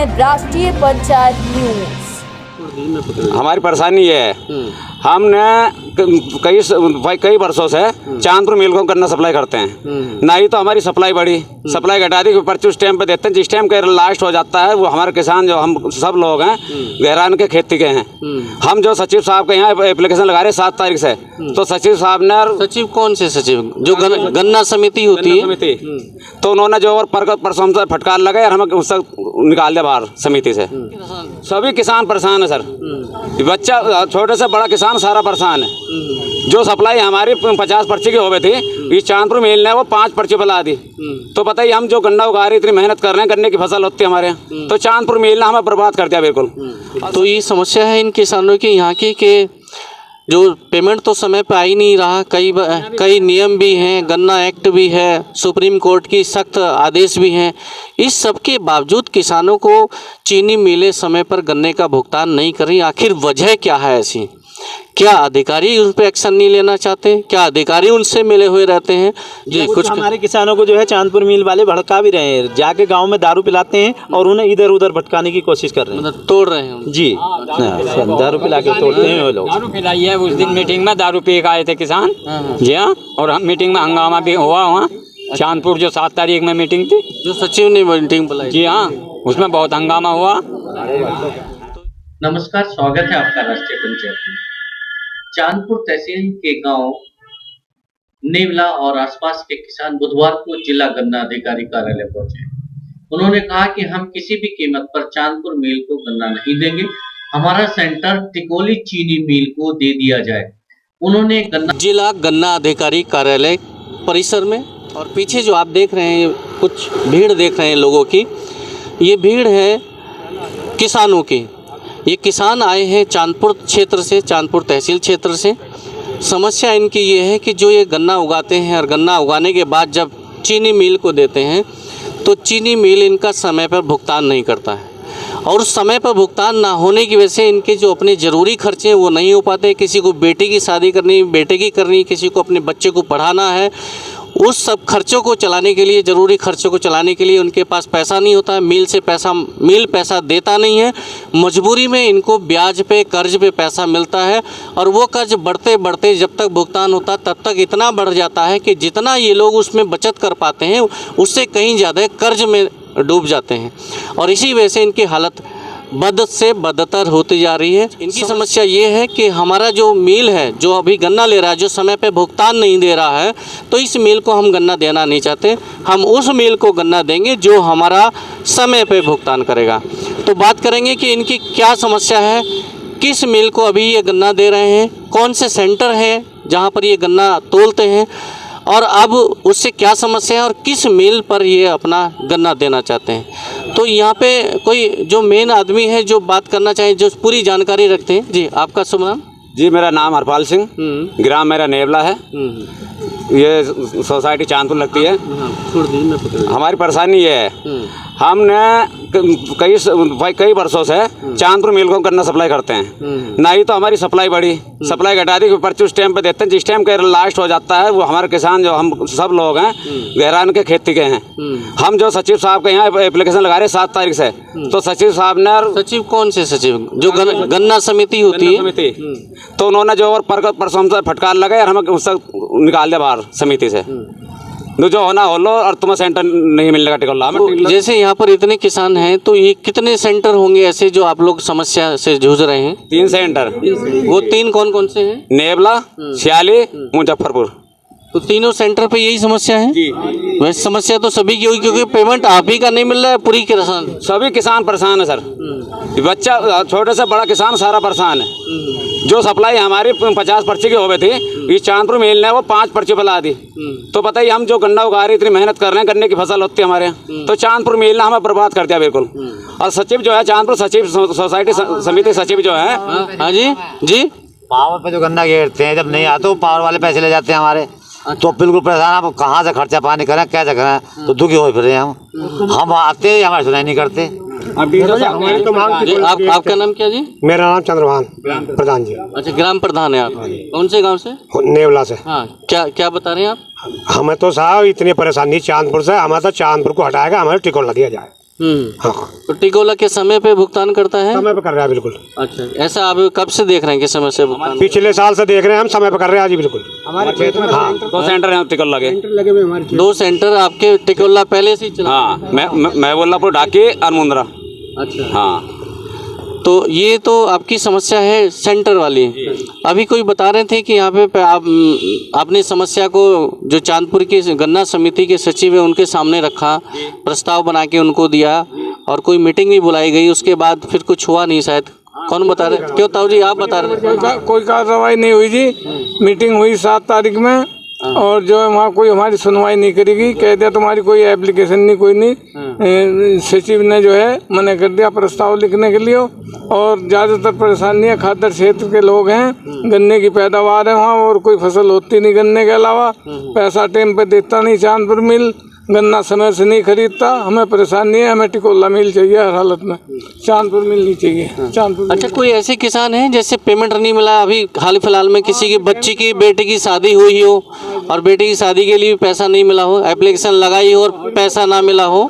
हैं राष्ट्रीय पंचायत न्यूज। हमारी परेशानी ये है, हमने कई वर्षों से चांदपुर मिल को गन्ना सप्लाई करते हैं, ना ही तो हमारी सप्लाई बढ़ी, सप्लाई घटा दी, पर्ची उस टाइम पे देते हैं जिस टाइम का लास्ट हो जाता है। वो हमारे किसान जो हम सब लोग हैं गहरान के खेती के हैं। हम जो सचिव साहब के यहाँ एप्लीकेशन लगा रहे 7 तारीख से, तो सचिव साहब ने, सचिव कौन से सचिव, जो गन्ना समिति होती है, तो उन्होंने जो और परसों से फटकार लगाए और हमें उससे निकाल दिया बाहर समिति से। सभी किसान परेशान है सर, बच्चा छोटे से बड़ा किसान सारा परेशान है। जो सप्लाई हमारी 50 पर्ची की हो गई थी, इस चांदपुर मिल ने वो 5 पर्ची बुला दी। तो बताइए, हम जो गन्ना उगा रहे, इतनी मेहनत कर रहे हैं, गन्ने की फसल होती है हमारे यहाँ, तो चांदपुर मिल ने हमें बर्बाद कर दिया बिल्कुल। तो ये समस्या है इन किसानों की यहाँ की कि जो पेमेंट तो समय पे आ ही नहीं रहा। कई नियम भी हैं, गन्ना एक्ट भी है, सुप्रीम कोर्ट की सख्त आदेश भी हैं। इस सब के बावजूद किसानों को चीनी मिलें समय पर गन्ने का भुगतान नहीं कर रही। आखिर वजह क्या है ऐसी? क्या अधिकारी उन पर एक्शन नहीं लेना चाहते? क्या अधिकारी उनसे मिले हुए रहते हैं? जी, कुछ हमारे किसानों को जो है चांदपुर मिल वाले भड़का भी रहे हैं, जाके गांव में दारू पिलाते हैं और उन्हें इधर उधर भटकाने की कोशिश कर रहे हैं, मतलब तोड़ रहे हैं जी। दारू पिला के तोड़ते हैं वो लोग। दारू पिलाई है। उस दिन मीटिंग में दारू पी के आए थे किसान, जी हाँ, और हम मीटिंग में हंगामा भी हुआ वहाँ चांदपुर, जो 7 तारीख में मीटिंग थी, जो सचिव ने मीटिंग बुलाई, जी हाँ, उसमें बहुत हंगामा हुआ। नमस्कार, स्वागत है आपका राष्ट्रीय पंचायत में। चांदपुर तहसील के गांव नेवला और आसपास के किसान बुधवार को जिला गन्ना अधिकारी कार्यालय पहुंचे। उन्होंने कहा कि हम किसी भी कीमत पर चांदपुर मिल को गन्ना नहीं देंगे, हमारा सेंटर टिकोली चीनी मिल को दे दिया जाए। उन्होंने जिला गन्ना अधिकारी कार्यालय परिसर में, और पीछे जो आप देख रहे हैं कुछ भीड़ देख रहे हैं लोगों की, ये भीड़ है किसानों की। ये किसान आए हैं चांदपुर क्षेत्र से, चांदपुर तहसील क्षेत्र से। समस्या इनकी ये है कि जो ये गन्ना उगाते हैं और गन्ना उगाने के बाद जब चीनी मिल को देते हैं तो चीनी मिल इनका समय पर भुगतान नहीं करता है, और उस समय पर भुगतान ना होने की वजह से इनके जो अपने ज़रूरी खर्चे हैं वो नहीं हो पाते। किसी को बेटी की शादी करनी, बेटे की करनी, किसी को अपने बच्चे को पढ़ाना है, उस सब खर्चों को चलाने के लिए, ज़रूरी खर्चों को चलाने के लिए उनके पास पैसा नहीं होता है। मिल पैसा देता नहीं है। मजबूरी में इनको ब्याज पे, कर्ज पे पैसा मिलता है, और वो कर्ज बढ़ते बढ़ते जब तक भुगतान होता तब तक इतना बढ़ जाता है कि जितना ये लोग उसमें बचत कर पाते हैं उससे कहीं ज़्यादा कर्ज में डूब जाते हैं, और इसी वजह से इनकी हालत बद से बदतर होती जा रही है। इनकी समस्या ये है कि हमारा जो मिल है, जो अभी गन्ना ले रहा है, जो समय पे भुगतान नहीं दे रहा है, तो इस मिल को हम गन्ना देना नहीं चाहते। हम उस मिल को गन्ना देंगे जो हमारा समय पे भुगतान करेगा। तो बात करेंगे कि इनकी क्या समस्या है, किस मिल को अभी ये गन्ना दे रहे हैं, कौन से सेंटर है जहाँ पर ये गन्ना तोलते हैं, और अब उससे क्या समस्या है, और किस मिल पर ये अपना गन्ना देना चाहते हैं। तो यहाँ पे कोई जो मेन आदमी है जो बात करना चाहे, जो पूरी जानकारी रखते हैं। जी, आपका शुभ नाम? जी, मेरा नाम हरपाल सिंह, ग्राम मेरा नेवला है, ये सोसाइटी चांदपुर लगती है। हमारी परेशानी ये है, हमने कई वर्षों से चांदपुर मिल को गन्ना सप्लाई करते हैं, ना ही तो हमारी सप्लाई बढ़ी, सप्लाई घटा दी, पर्ची उस टाइम पे देते हैं जिस टाइम का लास्ट हो जाता है। वो हमारे किसान जो हम सब लोग हैं गहरान के खेती के हैं। हम जो सचिव साहब के यहाँ एप्लीकेशन लगा रहे 7 तारीख से, तो सचिव साहब ने, सचिव कौन से सचिव, जो गन्ना समिति होती है, तो उन्होंने जो और परसों से फटकार लगाए और हमें उससे निकाल दिया बाहर समिति से। जो होना हो लो, और तुम्हें सेंटर नहीं मिलने का टिकोला। जैसे यहाँ पर इतने किसान हैं, तो ये कितने सेंटर होंगे ऐसे जो आप लोग समस्या से जूझ रहे हैं? 3 सेंटर। वो 3 कौन कौन से हैं? नेवला, सियाली, मुजफ्फरपुर। तो तीनों सेंटर पे यही समस्या है जी। वैसे समस्या तो सभी की होगी, क्योंकि पेमेंट आप ही का नहीं मिल रहा है, पूरी किसान, सभी किसान परेशान है सर। बच्चा छोटे से बड़ा किसान सारा परेशान है। जो सप्लाई हमारी 50 पर्ची की हो गई थी, इस चांदपुर मिल ने वो 5 पर्ची बुला दी। तो बताइए, हम जो गन्ना उगा रहे, इतनी मेहनत कर रहे हैं, गन्ने की फसल होती है हमारे यहाँ, तो चांदपुर मिल ने हमें बर्बाद कर दिया बिल्कुल। और सचिव जो है, चांदपुर सचिव सोसाइटी समिति सचिव जो है, हाँ जी जी, पावर पे जो गन्ना घेरते हैं, जब नहीं आते वो पावर वाले पैसे ले जाते हैं हमारे। तो बिल्कुल परेशान, आप कहाँ से खर्चा पानी करें, कैसे करें, तो दुखी हो फिर रहे हैं हम आते हैं, हमारी सुनाई नहीं करते। आपका नाम क्या जी? मेरा नाम चंद्रभान प्रधान जी। अच्छा, ग्राम प्रधान है आप? कौन से गांव से? नेवला से। हाँ, क्या बता रहे हैं आप? हमें तो साहब इतनी परेशानी चांदपुर से, हमें तो चांदपुर को हटाएगा, हमें टिकोला दिया जाए। हाँ तो टिकोला के समय पे भुगतान करता है? समय पे कर रहा है बिल्कुल। अच्छा, ऐसा आप कब से देख रहे हैं कि समय से भुगतान? पिछले साल से देख रहे हैं हम, समय पे कर रहे हैं जी बिल्कुल। हमारे खेत में 2 सेंटर हैं टिकोला के। 2 सेंटर आपके टिकोला पहले से ही चला? हाँ, मैं बोल्लापुर ढाकी और मुंद्रा। अच्छा, हाँ, तो ये तो आपकी समस्या है सेंटर वाली। अभी कोई बता रहे थे कि यहाँ पे आप अपनी समस्या को जो चांदपुर की गन्ना समिति के सचिव है उनके सामने रखा, प्रस्ताव बना के उनको दिया और कोई मीटिंग भी बुलाई गई, उसके बाद फिर कुछ हुआ नहीं शायद। कौन बता रहे? क्यों ताऊ जी आप बता रहे थे? कोई कार्रवाई नहीं हुई जी। मीटिंग हुई 7 तारीख में और जो है वहाँ कोई हमारी सुनवाई नहीं करेगी, कह दिया तुम्हारी कोई एप्लीकेशन नहीं, कोई नहीं। सचिव ने जो है मना कर दिया प्रस्ताव लिखने के लिए। और ज़्यादातर परेशानी है खादर क्षेत्र के लोग हैं, गन्ने की पैदावार है वहाँ और कोई फसल होती नहीं गन्ने के अलावा। पैसा टाइम पे देता नहीं चांदपुर मिल, गन्ना समय से नहीं खरीदता। हमें परेशानी है, हमें टिकोला मिल चाहिए हर हालत में, चांदपुर मिल नहीं चाहिए चांदपुर। अच्छा, कोई ऐसे किसान हैं जैसे पेमेंट नहीं मिला? अभी हाल फिलहाल में किसी की बच्ची की बेटे की शादी हुई हो और बेटे की शादी के लिए पैसा नहीं मिला हो, एप्लीकेशन लगाई हो और पैसा ना मिला हो?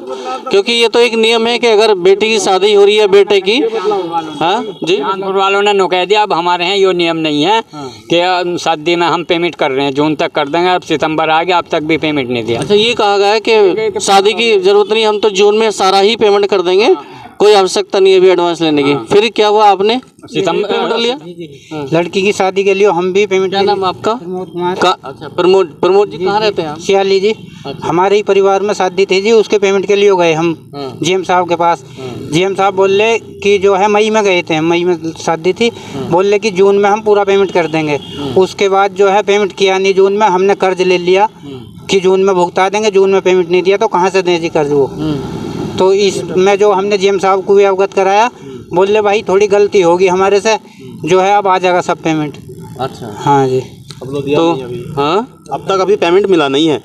क्योंकि ये तो एक नियम है कि अगर बेटी की शादी हो रही है बेटे की। हाँ जी, चांदपुर वालों ने नो कह दिया अब हमारे यहाँ ये नियम नहीं है कि शादी में हम पेमेंट कर रहे हैं, जून तक कर देंगे। अब सितंबर आ गया, अब तक भी पेमेंट नहीं दिया। अच्छा, ये कहा गया है कि शादी की जरूरत नहीं, हम तो जून में सारा ही पेमेंट कर देंगे, कोई आवश्यकता नहीं है अभी एडवांस लेने की। फिर क्या हुआ, आपने सितंबर लिया? लड़की की शादी के लिए हम भी पेमेंट। क्या नाम आपका? अच्छा, प्रमोद जी कहाँ रहते हैं आप? सियाली जी। हमारे ही परिवार में शादी थी जी, उसके पेमेंट के लिए गए हम जीएम साहब के पास। जीएम साहब बोले कि जो है मई में गए थे, मई में शादी थी, बोले कि जून में हम पूरा पेमेंट कर देंगे। उसके बाद जो है पेमेंट किया नहीं जून में, हमने कर्ज ले लिया कि जून में भुगता देंगे, जून में पेमेंट नहीं दिया तो कहाँ से दें जी कर्ज वो। तो इसमें जो हमने जीएम साहब को भी अवगत कराया, बोले भाई थोड़ी गलती होगी हमारे से, जो है अब आ जाएगा सब पेमेंट। अच्छा, हाँ जी। तो हाँ, अब तक अभी पेमेंट मिला नहीं है।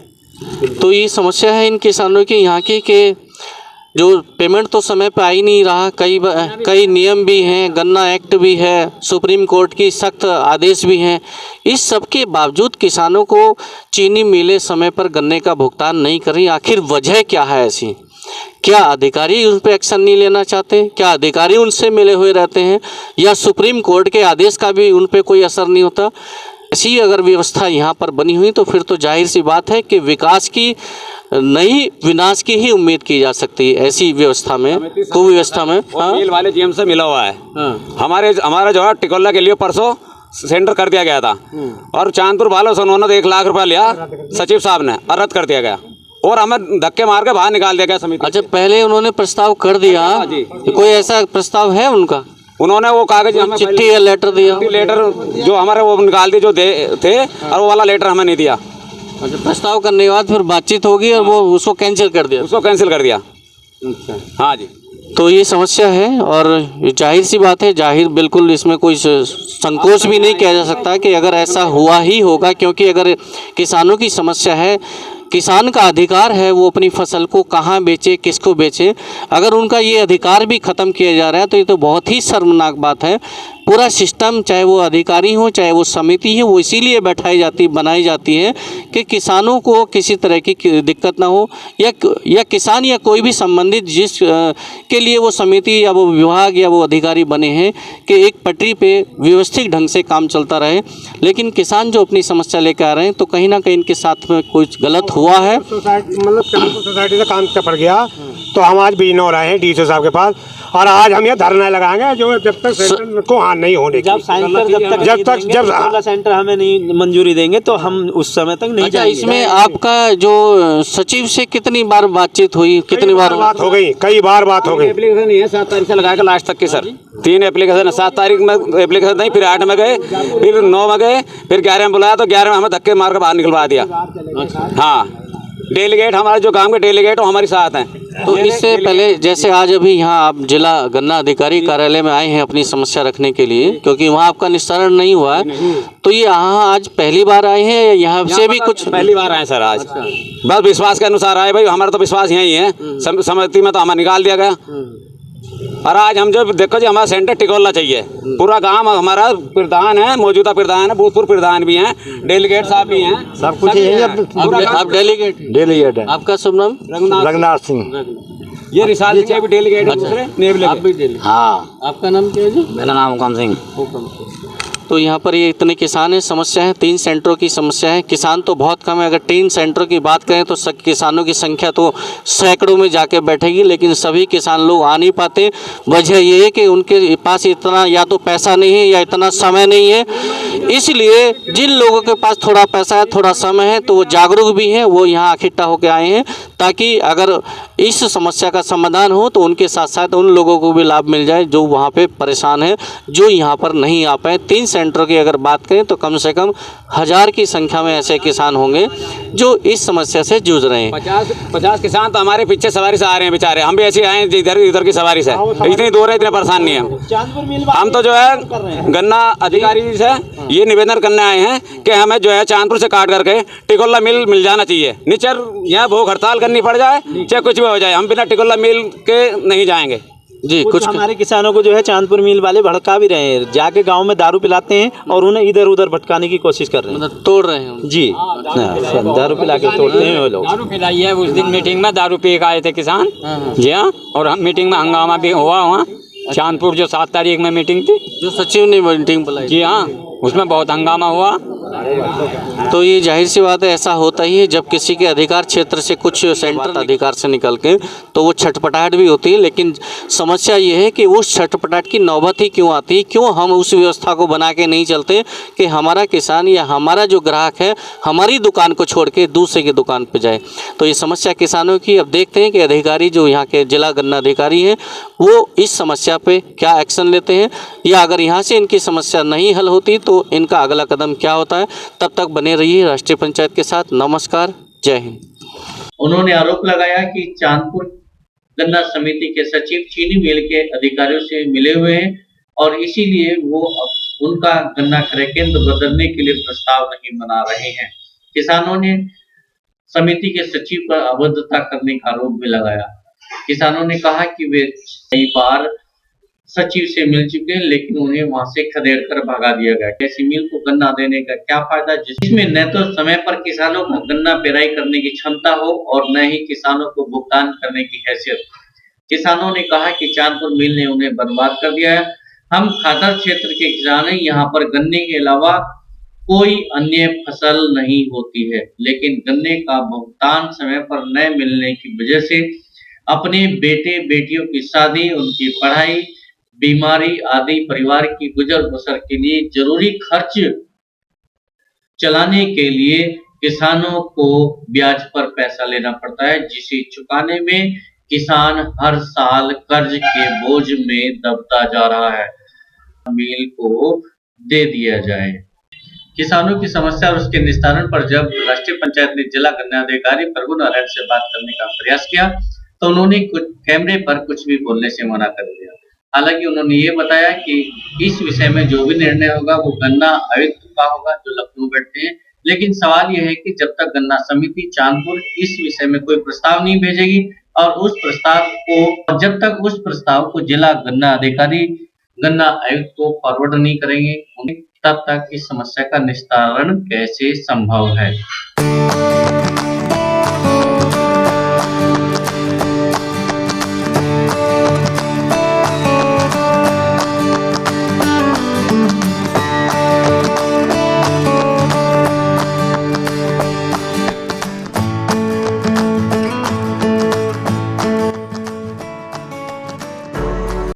तो ये समस्या है इन किसानों की यहाँ की कि जो पेमेंट तो समय पे आ ही नहीं रहा। कई नियम भी हैं, गन्ना एक्ट भी है, सुप्रीम कोर्ट की सख्त आदेश भी हैं। इस सब के बावजूद किसानों को चीनी मिलें समय पर गन्ने का भुगतान नहीं कर रही। आखिर वजह क्या है ऐसी? क्या अधिकारी उन पर एक्शन नहीं लेना चाहते? क्या अधिकारी उनसे मिले हुए रहते हैं? या सुप्रीम कोर्ट के आदेश का भी उन पर कोई असर नहीं होता? ऐसी अगर व्यवस्था यहाँ पर बनी हुई तो फिर तो जाहिर सी बात है कि विकास की नहीं विनाश की ही उम्मीद की जा सकती है ऐसी व्यवस्था में, कुव्यवस्था में। मिल वाले जीएम से मिला हुआ है। हमारा जो है टिकोला के लिए परसों सेंटर कर दिया गया था और चांदपुर वालों से उन्होंने 1 लाख रुपया लिया सचिव साहब ने और रद्द कर दिया गया और हमें धक्के मार के बाहर निकाल दिया गया समिति। अच्छा, पहले उन्होंने प्रस्ताव कर दिया, कोई ऐसा प्रस्ताव है उनका? उन्होंने वो कागज हमें चिट्ठी या लेटर दिया? लेटर जो हमारे वो निकाल दिए जो थे और वो वाला लेटर हमें नहीं दिया। अच्छा, प्रस्ताव करने के बाद फिर बातचीत होगी और वो उसको कैंसिल कर दिया? उसको कैंसिल कर दिया। अच्छा, हाँ जी। तो ये समस्या है और जाहिर सी बात है, जाहिर बिल्कुल इसमें कोई संकोच भी नहीं किया जा सकता कि अगर ऐसा हुआ ही होगा, क्योंकि अगर किसानों की समस्या है, किसान का अधिकार है वो अपनी फसल को कहाँ बेचे, किसको बेचे, अगर उनका ये अधिकार भी ख़त्म किया जा रहा है तो ये तो बहुत ही शर्मनाक बात है। पूरा सिस्टम, चाहे वो अधिकारी हो चाहे वो समिति है, वो इसीलिए बनाई जाती है कि किसानों को किसी तरह की दिक्कत ना हो, या किसान या कोई भी संबंधित जिस के लिए वो समिति या वो विभाग या वो अधिकारी बने हैं कि एक पटरी पे व्यवस्थित ढंग से काम चलता रहे। लेकिन किसान जो अपनी समस्या लेकर आ रहे हैं तो कहीं ना कहीं इनके साथ में कुछ गलत हुआ है। सोसाइटी से काम पड़ गया तो हम आज बीन हो रहे हैं डीसी साहब के पास और आज हम ये धरना लगाएंगे जो जब तक सेंटर को हाथ नहीं होने जब सेंटर हमें नहीं मंजूरी देंगे तो हम उस समय तक नहीं जाएंगे। इसमें आपका जो सचिव से कितनी बार बातचीत हुई? कितनी बार बात हो गई? कई बार बात हो गई। एप्लीकेशन नहीं है 7 तारीख से लगाकर लास्ट तक की सर 3 एप्लीकेशन। 7 तारीख में एप्लीकेशन नहीं, फिर 8 में गए, फिर 9 में गए, फिर 11 में बुलाया तो 11 में हमें धक्के मार कर बाहर निकलवा दिया। हाँ, डेलीगेट हमारे जो काम के डेलीगेट वो हमारे साथ हैं। तो इससे पहले जैसे आज अभी यहाँ आप जिला गन्ना अधिकारी कार्यालय में आए हैं अपनी समस्या रखने के लिए, क्योंकि वहाँ आपका निस्तारण नहीं हुआ है, तो ये यहाँ आज पहली बार आए हैं या यहाँ से भी कुछ? पहली बार आए सर आज। बस विश्वास के अनुसार आए भाई, हमारा तो विश्वास यही है। समिति में तो हमें निकाल दिया गया और आज हम जो देखो जी हमारा सेंटर टिकोला चाहिए। पूरा गांव हमारा प्रधान है, मौजूदा प्रधान है, भूतपूर्व प्रधान भी हैं, डेलीगेट साहब भी हैं, सब कुछ यही है। आप डेलीगेट डेलीगेट है। आपका शुभ नाम? रंगनाथ सिंह। ये रिसाल सिंह भी डेलीगेट दूसरे नेवले आप भी डेली। हाँ आपका नाम क्या है जी? मेरा नाम हुकम सिंह। तो यहाँ पर ये इतने किसान हैं, समस्या है 3 सेंटरों की समस्या है। किसान तो बहुत कम है, अगर 3 सेंटरों की बात करें तो किसानों की संख्या तो सैकड़ों में जाके बैठेगी, लेकिन सभी किसान लोग आ नहीं पाते। वजह ये है कि उनके पास इतना या तो पैसा नहीं है या इतना समय नहीं है। इसलिए जिन लोगों के पास थोड़ा पैसा है, थोड़ा समय है, तो वो जागरूक भी हैं, वो यहाँ इकट्ठा होकर आए हैं ताकि अगर इस समस्या का समाधान हो तो उनके साथ साथ उन लोगों को भी लाभ मिल जाए जो वहाँ पे परेशान है, जो यहाँ पर नहीं आ पाए। 3 सेंटरों की अगर बात करें तो कम से कम 1000 की संख्या में ऐसे किसान होंगे जो इस समस्या से जूझ रहे हैं। 50 किसान तो हमारे पीछे सवारी से आ रहे हैं बेचारे। हम भी ऐसे आए हैं इधर की सवारी से, इतनी दूर है, इतने परेशान नहीं है हम। तो जो है गन्ना अधिकारी से ये निवेदन करने आए हैं कि हमें जो है चांदपुर से काट करके टिकोला मिल जाना चाहिए। निचर यहाँ भूख हड़ताल करनी पड़ जाए चाहे कुछ भी हो जाए, हम बिना टिकोला मिल के नहीं जाएंगे जी। कुछ हमारे किसानों को जो है चांदपुर मिल वाले भड़का भी रहे हैं, जाके गांव में दारू पिलाते हैं और उन्हें इधर उधर भटकाने की कोशिश कर रहे हैं, मतलब तोड़ रहे हैं जी। दारू पिला के तोड़ते हैं वो लोग। दारू पिलाई है। उस दिन मीटिंग में दारू पी के आए थे किसान, जी हाँ, और हम मीटिंग में हंगामा भी हुआ वहाँ चांदपुर, जो 7 तारीख में मीटिंग थी, जो सचिव ने मीटिंग बुलाई, जी हाँ, उसमें बहुत हंगामा हुआ। तो ये जाहिर सी बात है, ऐसा होता ही है जब किसी के अधिकार क्षेत्र से कुछ सेंट्रल अधिकार से निकल के तो वो छटपटाहट भी होती है। लेकिन समस्या ये है कि उस छटपटाहट की नौबत ही क्यों आती है, क्यों हम उस व्यवस्था को बना के नहीं चलते कि हमारा किसान या हमारा जो ग्राहक है हमारी दुकान को छोड़ के दूसरे की दुकान पर जाए। तो ये समस्या किसानों की। अब देखते हैं कि अधिकारी जो यहाँ के जिला गन्ना अधिकारी हैं वो इस समस्या पे क्या एक्शन लेते हैं, या अगर यहाँ से इनकी समस्या नहीं हल होती तो इनका अगला कदम क्या होता है। तब तक बने रहिए राष्ट्रीय पंचायत के साथ। नमस्कार, जय हिंद। उन्होंने आरोप लगाया कि चांदपुर गन्ना समिति के सचिव चीनी मिल के अधिकारियों से मिले हुए हैं और इसीलिए वो उनका गन्ना क्रय केंद्र बदलने के लिए प्रस्ताव नहीं बना रहे हैं। किसानों ने समिति के सचिव पर अभद्रता करने का आरोप भी लगाया। किसानों ने कहा कि वे कई बार सचिव से मिल चुके हैं, लेकिन उन्हें वहां से खदेड़ कर भगा दिया गया। ऐसी मिल को गन्ना देने का क्या फायदा जिसमें न तो समय पर किसानों को गन्ना पेराई करने की क्षमता हो और न ही किसानों को भुगतान करने की हैसियत। किसानों ने कहा कि चांदपुर मिल ने उन्हें बर्बाद कर दिया है। हम खादर क्षेत्र के किसान हैं, यहाँ पर गन्ने के अलावा कोई अन्य फसल नहीं होती है, लेकिन गन्ने का भुगतान समय पर न मिलने की वजह से अपने बेटे बेटियों की शादी, उनकी पढ़ाई, बीमारी आदि परिवार की गुजर बसर के लिए जरूरी खर्च चलाने के लिए किसानों को ब्याज पर पैसा लेना पड़ता है, जिसे चुकाने में किसान हर साल कर्ज के बोझ में दबता जा रहा है। मिल को दे दिया जाए। किसानों की समस्या और उसके निस्तारण पर जब राष्ट्रीय पंचायत ने जिला गन्ना अधिकारी प्रभु नारायण से बात करने का प्रयास किया तो उन्होंने कुछ कैमरे पर कुछ भी बोलने से मना कर दिया। हालांकि उन्होंने ये बताया कि इस विषय में जो भी निर्णय होगा वो गन्ना आयुक्त का होगा जो लखनऊ बैठते हैं। लेकिन सवाल यह है कि जब तक गन्ना समिति चांदपुर इस विषय में कोई प्रस्ताव नहीं भेजेगी और जब तक उस प्रस्ताव को जिला गन्ना अधिकारी गन्ना आयुक्त को फॉरवर्ड नहीं करेंगे, तब तक इस समस्या का निस्तारण कैसे संभव है।